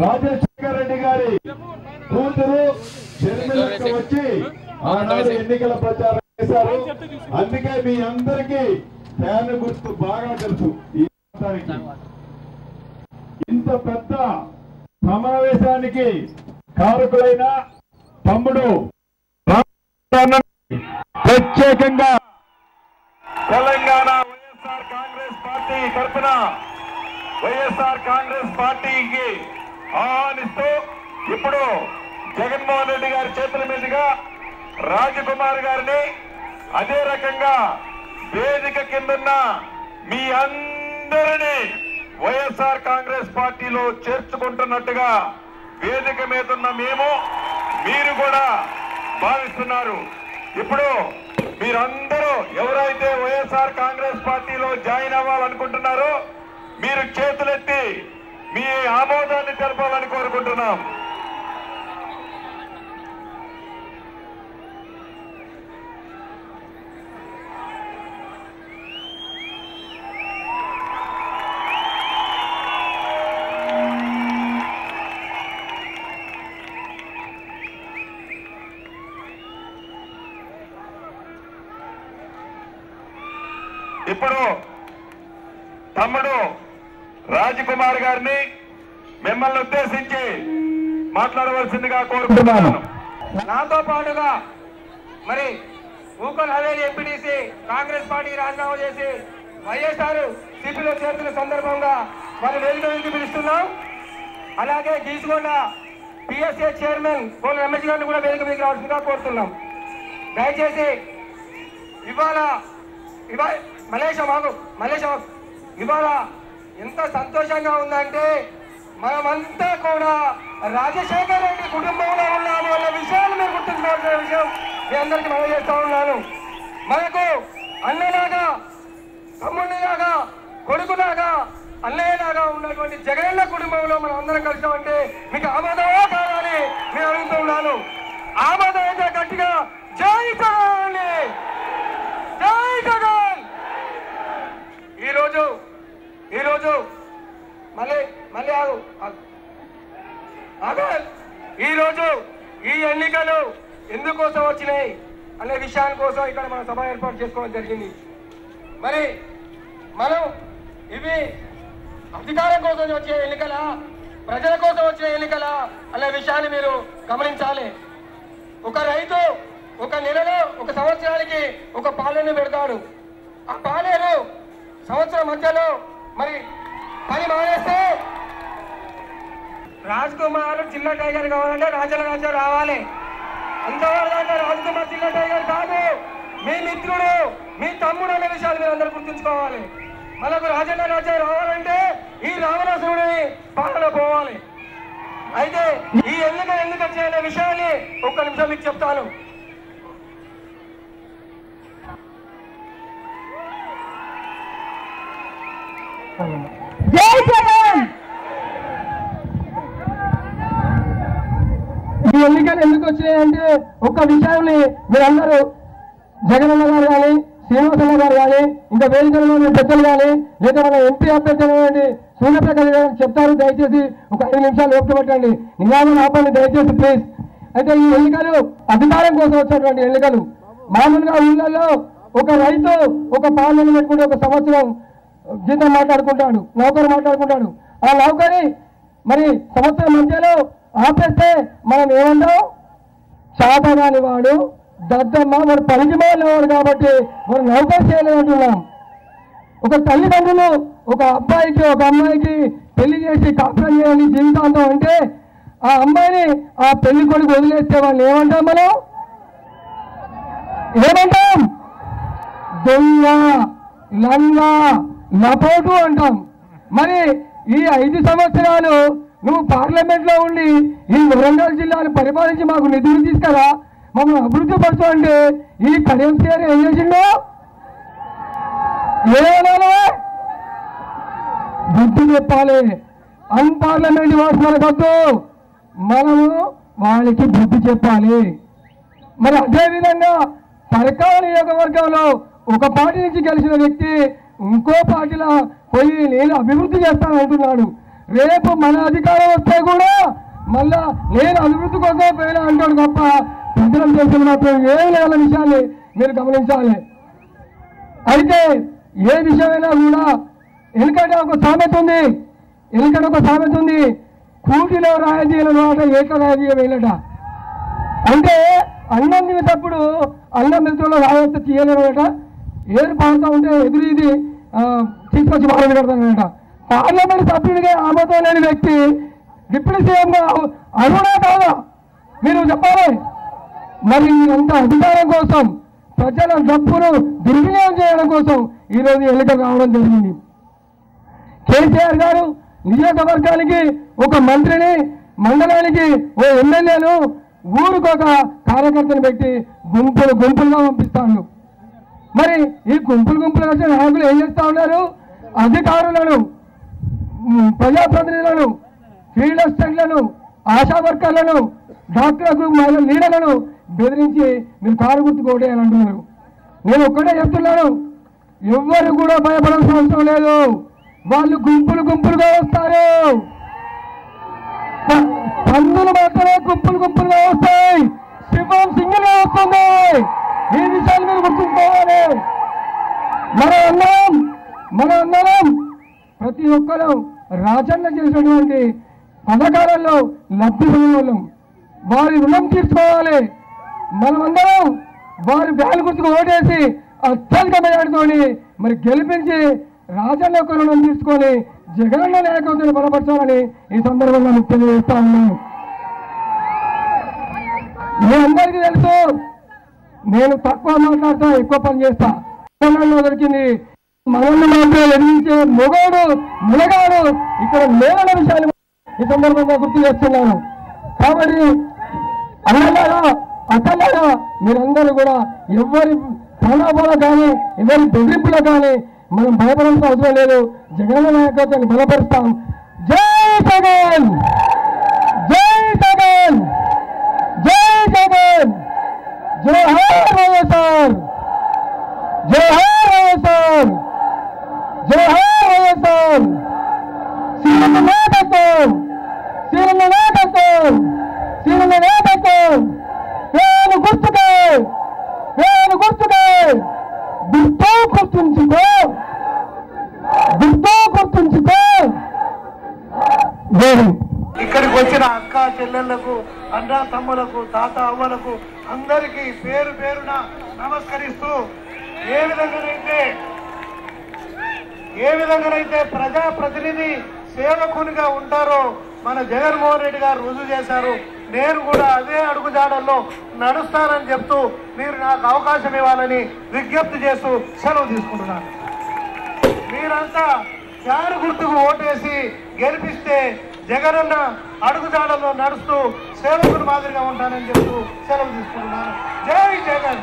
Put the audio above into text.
రాజశేఖర్ రెడ్డి గారి కూతురు షర్మిలక్క వచ్చి ఆనాడు ఎన్నికల ప్రచారం చేశారు. అందుకే మీ అందరికీ ఫ్యాన్ గుర్తు బాగా తెలుసు. ఈ ఇంత పెద్ద సమావేశానికి కారకులైన తమ్ముడు ప్రత్యేకంగా తెలంగాణ వైఎస్ఆర్ కాంగ్రెస్ పార్టీ తరఫున వైఎస్ఆర్ కాంగ్రెస్ పార్టీకి ఆహ్వానిస్తూ ఇప్పుడు జగన్మోహన్ రెడ్డి గారి చేతుల మీదుగా రాజకుమార్ గారిని అదే రకంగా వేదిక కిందన్న మీ అందరినీ వైఎస్ఆర్ కాంగ్రెస్ పార్టీలో చేర్చుకుంటున్నట్టుగా వేదిక మీదున్న మీరు కూడా భావిస్తున్నారు. ఇప్పుడు మీరందరూ ఎవరైతే వైఎస్ఆర్ కాంగ్రెస్ పార్టీలో జాయిన్ అవ్వాలనుకుంటున్నారో మీరు చేతులెత్తి మీ ఆమోదాన్ని తెలపాలని కోరుకుంటున్నాం. ఇప్పుడు తమ్ముడు రాజకుమార్ గారిని మిమ్మల్ని ఉద్దేశించి మాట్లాడవలసిందిగా కోరుకుంటున్నాను. నాతో పాటుగా మరి ఊకల్ హవేలీ ఎంపీటీసీ కాంగ్రెస్ పార్టీకి రాజీనామా చేసి వైఎస్ఆర్ సిపిలో చేరుతున్న సందర్భంగా మరి వేదిక నుంచి పిలుస్తున్నాం. అలాగే గీసుకొండ పిఎస్ఏ చైర్మన్ కోల రమేష్ గారిని కూడా వేదిక మీకు రావాల్సిందిగా కోరుతున్నాం. దయచేసి ఇవాళ ఇవాళ ఎంత సంతోషంగా ఉందంటే మనమంతా కూడా రాజశేఖర్ రెడ్డి కుటుంబంలో ఉన్నాము అన్న విషయాన్ని మీరు గుర్తుంచుకోవాల్సిన విషయం మీ అందరికీ మనం చేస్తూ ఉన్నాను. మనకు అన్నలాగా తమ్ముడిలాగా కొడుకులాగా అన్నయ్యలాగా ఉన్నటువంటి జగనన్న కుటుంబంలో మనం అందరం కలిసామంటే మీకు ఆమోదమో కాదని నేను అడుగుతూ ఉన్నాను. ఆమోదం అయితే గట్టిగా జై జగన్, జై జగన్. ఈరోజు మళ్ళీ ఈరోజు ఈ ఎన్నికలు ఎందుకోసం వచ్చినాయి అనే విషయాని కోసం ఇక్కడ మన సభ ఏర్పాటు చేసుకోవడం జరిగింది. మరి మనం ఇవి అధికారం కోసం వచ్చే ఎన్నికల, ప్రజల కోసం వచ్చే ఎన్నికల అనే విషయాన్ని మీరు గమనించాలి. ఒక రైతు ఒక నెలలో ఒక సంవత్సరానికి ఒక పాలెను పెడతాడు. ఆ పాలేరు సంవత్సరం మధ్యలో మరి పని మానేస్తే రాజ్ కుమార్ జిల్లా టైగర్ కావాలంటే రాజా రావాలి. అంతవరకు రాజ్ కుమార్ జిల్లా టైగర్ కాదు, మీ మిత్రుడు, మీ తమ్ముడు అనే విషయాలు మీరు అందరూ గుర్తుంచుకోవాలి. మనకు రాజా రావాలంటే ఈ రావణాసురుడిని పాలన పోవాలి. అయితే ఈ ఎన్నిక ఎందుకు వచ్చాయనే విషయాన్ని ఒక్క నిమిషం మీకు చెప్తాను. జై జగన్. ఈ ఎన్నికలు ఎందుకు వచ్చినాయంటే ఒక్క విషయాన్ని మీరందరూ జగనన్న గారు కానీ, శ్రీనివాసన్న గారు కానీ, ఇంకా వేదికల్లో పెద్దలు కానీ, లేదా మన ఎంపీ అభ్యర్థి సూర్యప్రకాష్ గారు చెప్తారు. దయచేసి ఒక 5 నిమిషాలు ఓపిక పెట్టండి, నిజామని ఆపండి దయచేసి ప్లీజ్. అయితే ఈ ఎన్నికలు అధికారం కోసం వచ్చినటువంటి ఎన్నికలు. మామూలుగా ఊళ్ళల్లో ఒక రైతు ఒక పాలన పెట్టుకుంటే ఒక సంవత్సరం జీతం మాట్లాడుకుంటాడు, నౌకరు మాట్లాడుకుంటాడు. ఆ నౌకరి మరి సంవత్సరం మధ్యలో ఆపేస్తే మనం ఏమంటాం? శాతగాని వాడు దద్దమ్మ వాడు పనికి మాలినవాడు కాబట్టి వాడు నౌకరు చేయలేదంటున్నాం. ఒక తల్లిదండ్రులు ఒక అబ్బాయికి ఒక అమ్మాయికి పెళ్లి చేసి కాపురం చేయాలి జీవితాంతం అంటే ఆ అమ్మాయిని ఆ పెళ్లి కొడుకు వదిలేస్తే వాళ్ళు ఏమంటాం? మనం ఏమంటాం? దొంగ, లంగా, లపోటు అంటాం. మరి ఈ 5 సంవత్సరాలు నువ్వు పార్లమెంట్ లో ఉండి ఈ వరంగల్ జిల్లాను పరిపాలించి మాకు నిధులు తీసుకురా, మమ్మల్ని అభివృద్ధి పడుతూ అంటే ఈ కడియం గారు ఏం చేసిండో ఏమన్నా బుద్ధి చెప్పాలి. అన్పార్లమెంట్ వాసు మనకొద్దు, మనము వాళ్ళకి బుద్ధి చెప్పాలి. మరి అదేవిధంగా పరకాల నియోజకవర్గంలో ఒక పార్టీ నుంచి గెలిచిన వ్యక్తి ఇంకో పార్టీలో పోయి నేను అభివృద్ధి చేస్తానంటున్నాడు. రేపు మన అధికారం వస్తే కూడా మళ్ళా నేను అభివృద్ధి కోసం పోయినా అంటాడు తప్ప ప్రజల చేసిన మాత్రం ఏమి లేని విషయాన్ని మీరు గమనించాలి. అయితే ఏ విషయమైనా కూడా ఎందుకంటే ఒక సామెత ఉంది, కూటిలో రాజీల మాట ఏకరాజీయ వేయలట. అంటే అన్నం తినేటప్పుడు అన్నం మిత్రులు రాజంతా తీయలేదట, ఏది పాడుతూ ఉంటే ఎదురు ఇది తీసుకొచ్చి మాట్లాడి పెడతానట. పార్లమెంట్ సభ్యుడిగా ఆమోదం లేని వ్యక్తి డిప్యూటీ సీఎంగా అర్హుడా కాదా మీరు చెప్పాలి. మరి అంత అధికారం కోసం ప్రజల డబ్బును దుర్వినియోగం చేయడం కోసం ఈరోజు ఎన్నికలు రావడం జరిగింది. కేసీఆర్ గారు నియోజకవర్గానికి ఒక మంత్రిని, మండలానికి ఓ ఎమ్మెల్యేను, ఊరికొక కార్యకర్తను పెట్టి గుంపులుగా పంపిస్తాడు. మరి ఈ గుంపులుగా వచ్చిన నాయకులు ఏం చేస్తూ ఉన్నారు? అధికారులను, ప్రజాప్రతినిధులను, ఫీల్డ్ అసిస్టెంట్లను, ఆశా వర్కర్లను, డాక్టర్ గ్రూప్ మహిళల లీడర్లను బెదిరించి మీరు కారు గుర్తుకు ఓటేయాలని అంటున్నారు. నేను ఒక్కటే చెప్తున్నాను, ఎవ్వరు కూడా భయపడాల్సిన అవసరం లేదు. వాళ్ళు గుంపులుగా వస్తారు. పందులు మాత్రమే గుంపులుగా వస్తాయి, సింహం సింగిల్గా వస్తుంది. ఈ విషయాన్ని మీరు గుర్తుంచుకోవాలి. మనం అందరం ప్రతి ఒక్కరూ రాజన్న చేసినటువంటి పథకాలలో లబ్ధి పొందడం, వారి రుణం తీర్చుకోవాలి. మనమందరం వారి బ్యాలు గుర్తుకు ఓటేసి అత్యధిక మెజార్టీతోని మరి గెలిపించి రాజన్న యొక్క రుణం తీసుకొని జగనన్న నాయకత్వాన్ని బలపరచాలని ఈ సందర్భంగా మీకు తెలియజేస్తా ఉన్నాను. మీ అందరికీ తెలుసు, నేను తక్కువ మాట్లాడతా, ఎక్కువ పని చేస్తా. దొరికింది మనల్ని మాత్రం ఎదిరించే మునగాడు ఇక్కడ లేవన్న విషయాన్ని ఈ సందర్భంగా గుర్తు చేస్తున్నాను. కాబట్టి అన్నలారా, అక్కలారా, మీరందరూ కూడా ఎవరి ప్రలోభాలు కానీ ఎవరి బెదిరింపులు కానీ మనం భయపడాల్సిన అవసరం లేదు. జగన్ నాయకత్వాన్ని బలపరుస్తాం. జై జగన్, జై జగన్, జై జగన్, జోహార్ వైఎస్ఆర్, జోహార్ వైఎస్ఆర్, జోహార్ వైఎస్ఆర్. సీఎం నాయకత్వం, సీఎం నాయకత్వం, సీఎం నాయకత్వం. నేను గుర్తుకే గుర్తుంచుకో. ఇక్కడికి వచ్చిన అక్క చెల్లెళ్లకు, అన్నా తమ్ములకు, తాత అవ్వలకు అందరికీ పేరు పేరున నమస్కరిస్తూ, ఏ విధంగానైతే ప్రజాప్రతినిధి సేవకునిగా ఉంటారో మన జగన్మోహన్ రెడ్డి గారు రుజువు చేశారు. నేను కూడా అదే అడుగుజాడల్లో నడుస్తానని చెప్తూ మీరు నాకు అవకాశం ఇవ్వాలని విజ్ఞప్తి చేస్తూ సెలవు తీసుకుంటున్నాను. మీరంతా ఫ్యాన్ గుర్తుకు ఓటేసి గెలిపిస్తే జగనన్న అడుగుజాడల్లో నడుస్తూ సేవకుని మాదిరిగా ఉంటానని చెప్తూ సెలవు తీసుకుంటున్నాను. జై జగన్.